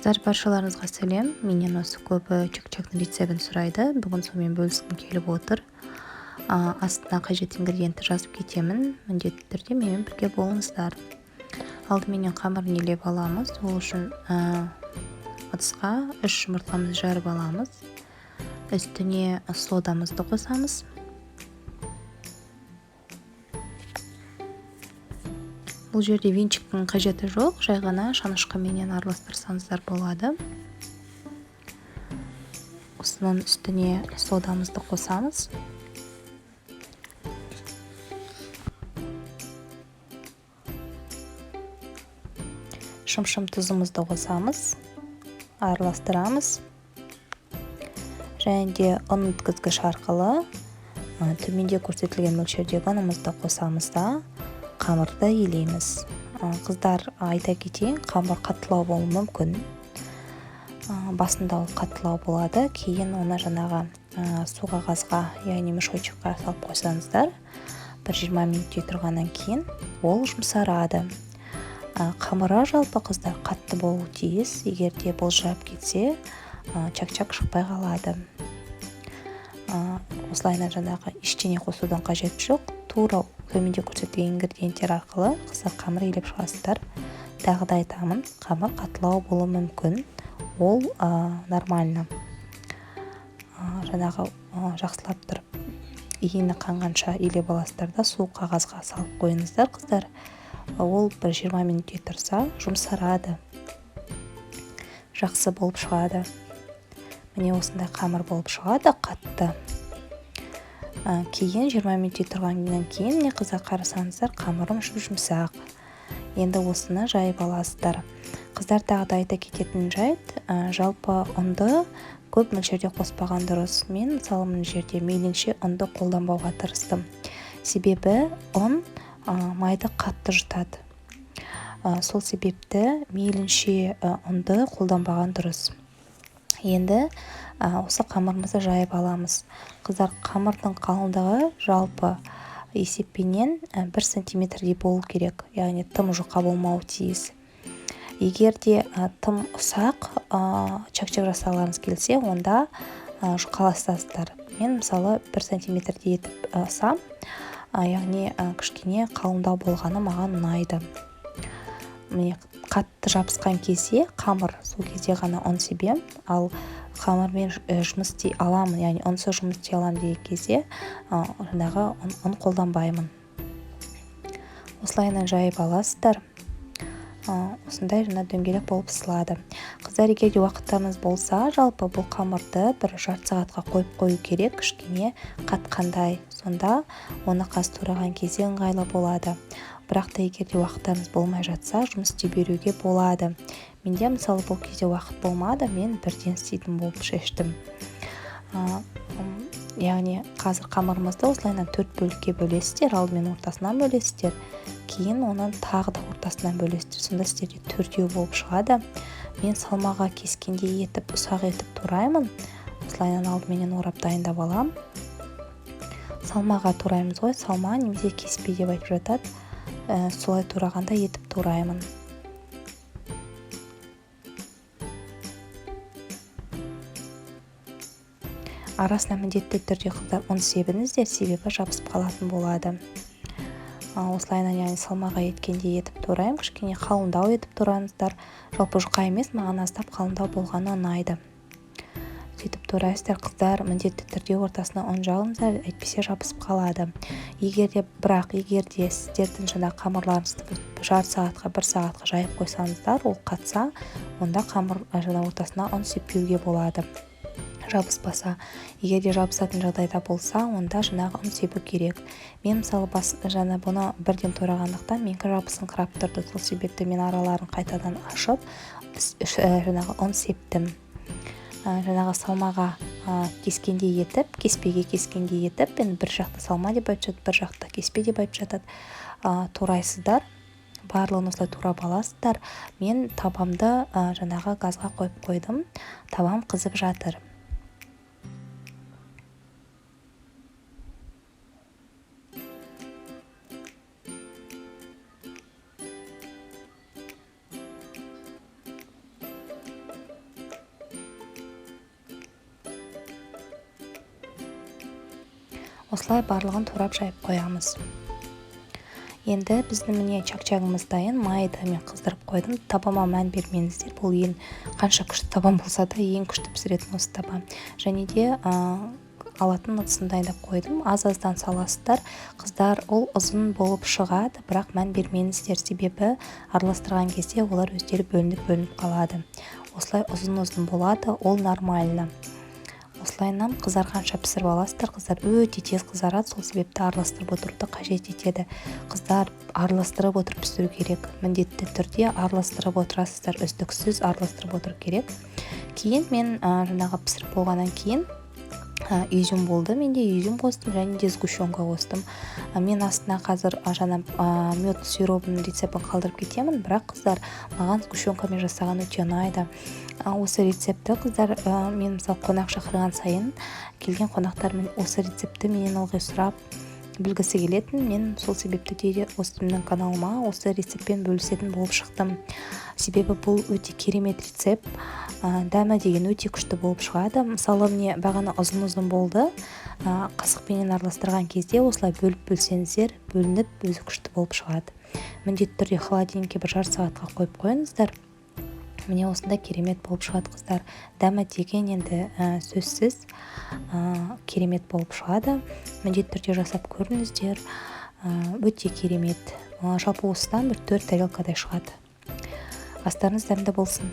Қыздар, баршаларыңызға сәлем. Менен осы көбі чак-чактың рецебін сұрайды. Бүгін сонымен бөліскім келіп отыр. Астына қажет ингредиентті жазып кетемін. Міндетті түрде менімен бірге болыңыздар. Алдыменен қамырын елеп аламыз. Ол үшін ыдысқа 3 жұмыртқамызды жарып аламыз. Үстіне содамызды қосамыз. Бұл жерде венчиктің қажеті жоқ, жай ғана шанышқыменен араластырсаңыздар болады. Осының үстіне содамызды қосамыз. Шым-шым тұзымызды қосамыз, араластырамыз. Және де ұн өткізгіш арқылы төменде көрсетілген мөлшердегі ұнымызды қосамыз да қамырды елейміз. Қыздар, айта кетейін, қамыр қаттылау болуы мүмкін. Басында ол қаттылау болады, кейін оны жаңағы су қағазға, яғни мешочекқа салып қойсаңыздар, 1-20 минут тұрғаннан кейін ол жұмсарады. Қамыры жалпы қыздар қатты болуы тиіс, егер де былжырап кетсе, чак-чак шықпай қалады. Осылайынан жаңағы ештеңе қосудан қажет жоқ. Тура төменде көрсетілген ингредиенттер арқылы қыздар қамыр елеп шығасыздар. Тағы да айтамын, қамыр қаттылау болуы мүмкін. Ол нормально. Жаңағы жақсылап тұрып, иіні қанғанша елеп аласыздар да су қағазға салып қойыңыздар, қыздар. Ол 1-20 минут тұрса, жұмсарады. Жақсы болып шығады. Міне осындай қамыр болып шығады, қатты. Кейін 20 минут тұрғаннан кейін не қыздар қарасаңыздар, қамырым жұмсақ. Енді осыны жайып аласыздар. Қыздар, тағы да айта кететін жайт, жалпы ұнды көп мөлшерде қоспаған дұрыс. Мен мысалы мына жерде мейлінше ұнды қолданбауға тырыстым. Себебі ұн майды қатты жұтады. Сол себепті мейлінше ұнды қолданбаған дұрыс. Енді осы қамырымызды жайып аламыз. Қыздар, қамырдың қалыңдығы жалпы есеппенен 1 сантиметрдей болу керек. Яғни тым жұқа болмауы тиіс. Егер де тым ұсақ чак-чак жасағыларыңыз келсе, онда жұқаластырасыздар. Мен мысалы 1 сантиметрдей етіп сам, яғни кішкене қалыңдау болғаны маған ұнайды. Міне қатты жабысқан кезде қамыр, сол кезде ғана ұн себем, ал қамырмен жұмыс істей аламын, яғни ұнсыз жұмыс істей аламын деген кезде жаңағы ұн қолданбаймын. Осылайынан жайып аласыздар. Осындай жаңа дөңгелек болып ысылады. Қыздар, егер де уақыттарыңыз болса, жалпы бұл қамырды 1-жарты сағатқа қойып қою керек, кішкене қатқандай. Сонда оны тураған кезде ыңғайлы болады. Бірақ та егер де уақыттарыңыз болмай жатса, жұмыс істей беруге болады. Менде мысалы бұл кезде уақыт болмады, мен бірден істейтін болып шештім. Яғни қазір қамырымызды осылайынан 4 бөлікке бөлесіздер, алдымен ортасынан бөлесіздер, кейін оның тағы да ортасынан бөлесіздер. Сонда сіздерде 4-еу болып шығады. Мен салмаға кескенде етіп, ұсақ етіп тураймын. Осылайынан алдыменен орап дайындап алам. Салмаға тураймыз ғой, салма немесе кеспе деп айтып жатады. Солай турағанда етіп тураймын. Арасына міндетті түрде қыздар ұн себіңіздер, себебі жабысып қалатын болады. Осылайынан яғни салмаға еткенде етіп турайым, кішкене қалыңдау етіп тураңыздар. Жалпы жұқа емес, маған аздап қалыңдау болғаны ұнайды. Сөйтіп турайсыздар, қыздар, міндетті түрде ортасына ұн жағыңыздар, әйтпесе жабысып қалады. Егер де сіздердің жаңа қамырларыңызды 1-жарты сағатқа, 1 сағатқа жайып қойсаңыздар, ол қатса, онда қамыр жаңа ортасына ұн сеппеуге болады. Жабыспаса, егер де жабысатын жағдайда болса, онда жаңағы ұн себу керек. Мен мысалы жаңа бұны бірден турағандықтан менікі жабысыңқырап тұрды. Сол себепті мен араларын қайтадан ашып, жаңағы ұн септім. Жаңағы салмаға кескенде етіп, кеспеге кескенде етіп, мен 1 жақты салма деп айтып жатады, 1 жақты кеспе деп айтып жатады, турайсыздар. Барлығын осылай турап аласыздар. Мен табамды жаңағы газға қойып қойдым. Табам қызып жатыр. осылай барлығын турап жайып қоямыз. Енді біздің міне чак-чагымыз дайын. Майды мен қыздырып қойдым. Табама мән бермеңіздер. Бұл қанша күшті табам болса да ең күшті пісіретін осы таба. Және де алатын ыдысын дайындап қойдым. Аз-аздан саласыздар. Қыздар, ол ұзын болып шығады, бірақ мән бермеңіздер, себебі араластырған кезде олар өздері бөлініп қалады. Осылай ұзын болады, ол нормально. Осылайынан қызарғанша пісіріп аласыздар. Қыздар өте тез қызарады, сол себепті араластырып отыруды қажет етеді. Қыздар, араластырып отырып пісіру керек. Міндетті түрде араластырып отырасыздар, үздіксіз араластырып отыру керек. Кейін мен жаңағы пісіріп болғаннан кейін изюм болды. Менде изюм қостым, және де сгущенка қостым. Мен астына қазір жаңа мед сиробының рецептін қалдырып кетемін, бірақ қыздар, маған сгущенкамен жасаған өте ұнайды. Осы рецепті қыздар, мен мысалы қонақ шақырған сайын келген қонақтар осы рецепті менен ылғи сұрап білгісі келетін. Мен сол себепті де осы менің каналыма осы рецептпен бөлісетін болып шықтым. Себебі бұл өте керемет рецепт. Дәмі деген өте күшті болып шығады. Мысалы, міне бағана ұзын болды. Қасықпенен араластырған кезде осылай бөлсеңіздер, бөлініп өзі күшті болып шығады. Міндетті түрде холодильникке бір жарты сағатқа қойып қойыңыздар. Міне осындай керемет болып шығады, қыздар. Дәмі деген енді сөзсіз керемет болып шығады. Міндетті түрде жасап көріңіздер. Өте керемет. Жалпы осыдан бір 4 тарелкадай шығады. Астарыңыз дәмді болсын.